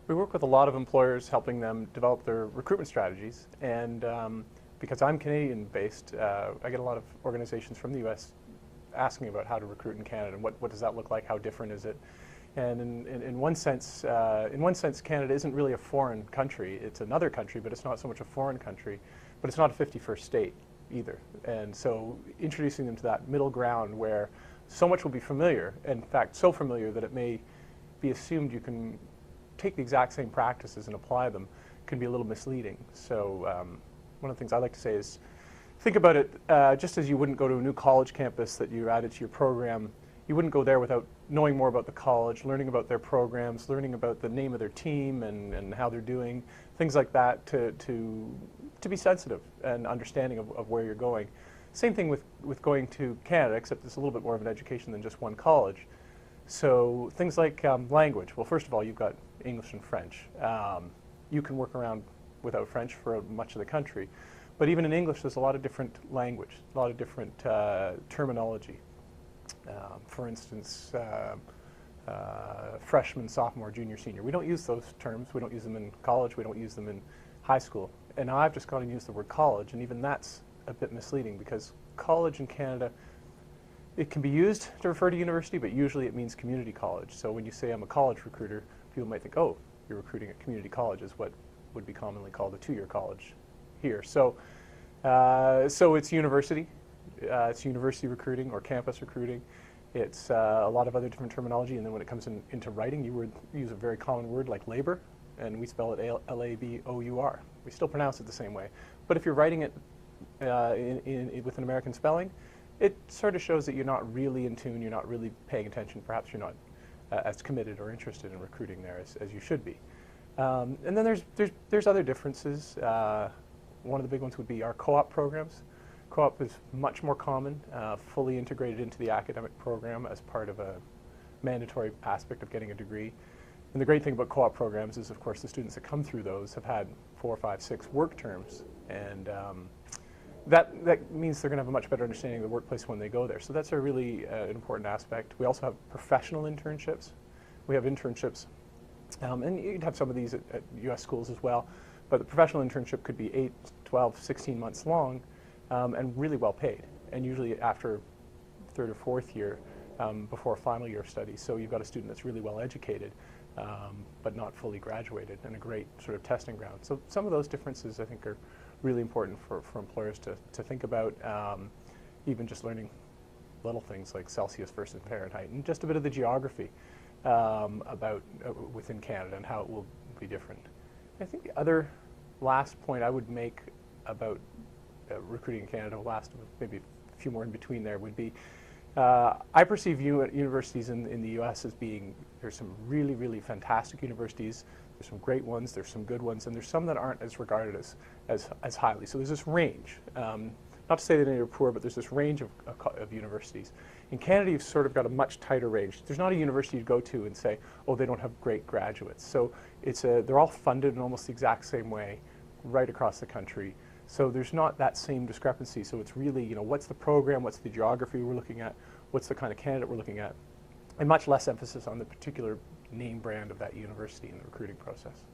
We work with a lot of employers, helping them develop their recruitment strategies. And because I'm Canadian-based, I get a lot of organizations from the U.S. asking about how to recruit in Canada and what does that look like, how different is it. And in one sense, Canada isn't really a foreign country. It's another country, but it's not so much a foreign country. But it's not a 51st state either. And so introducing them to that middle ground where so much will be familiar, in fact, so familiar that it may be assumed you can take the exact same practices and apply them, can be a little misleading. So one of the things I like to say is think about it just as you wouldn't go to a new college campus that you added to your program. You wouldn't go there without knowing more about the college, learning about their programs, learning about the name of their team and how they're doing, things like that to be sensitive and understanding of where you're going. Same thing with going to Canada, except it's a little bit more of an education than just one college. So things like language. Well, first of all, you've got English and French. You can work around without French for much of the country. But even in English, there's a lot of different language, a lot of different terminology. For instance, freshman, sophomore, junior, senior. We don't use those terms. We don't use them in college. We don't use them in high school. And now I've just gone and used the word college, and even that's a bit misleading because college in Canada, it can be used to refer to university, but usually it means community college. So when you say I'm a college recruiter, people might think, oh, you're recruiting at community college, is what would be commonly called a two-year college here. So, so it's university. It's university recruiting or campus recruiting. It's a lot of other different terminology, and then when it comes into writing, you would use a very common word like labor, and we spell it L-A-B-O-U-R. We still pronounce it the same way. But if you're writing it with an American spelling, it sort of shows that you're not really in tune, you're not really paying attention, perhaps you're not as committed or interested in recruiting there as you should be. And then there's other differences. One of the big ones would be our co-op programs. Co-op is much more common, fully integrated into the academic program as part of a mandatory aspect of getting a degree. And the great thing about co-op programs is, of course, the students that come through those have had 4, 5, 6 work terms, and that means they're going to have a much better understanding of the workplace when they go there. So that's a really important aspect. We also have professional internships. We have internships, and you'd have some of these at U.S. schools as well, but the professional internship could be 8, 12, 16 months long, and really well paid, and usually after 3rd or 4th year before a final year of studies. So you've got a student that's really well educated, but not fully graduated, and a great sort of testing ground. So some of those differences I think are really important for employers to think about, even just learning little things like Celsius versus Fahrenheit, and just a bit of the geography about within Canada and how it will be different. I think the other last point I would make about recruiting in Canada, maybe a few more in between there, would be I perceive universities in the U.S. as being, there's some really, really fantastic universities, there's some great ones, there's some good ones, and there's some that aren't as regarded as highly. So there's this range. Not to say that any are poor, but there's this range of universities. In Canada, you've sort of got a much tighter range. There's not a university you go to and say, oh, they don't have great graduates. So they're all funded in almost the exact same way right across the country. So there's not that same discrepancy. So it's really, what's the program, what's the geography we're looking at, what's the kind of candidate we're looking at, and much less emphasis on the particular name brand of that university in the recruiting process.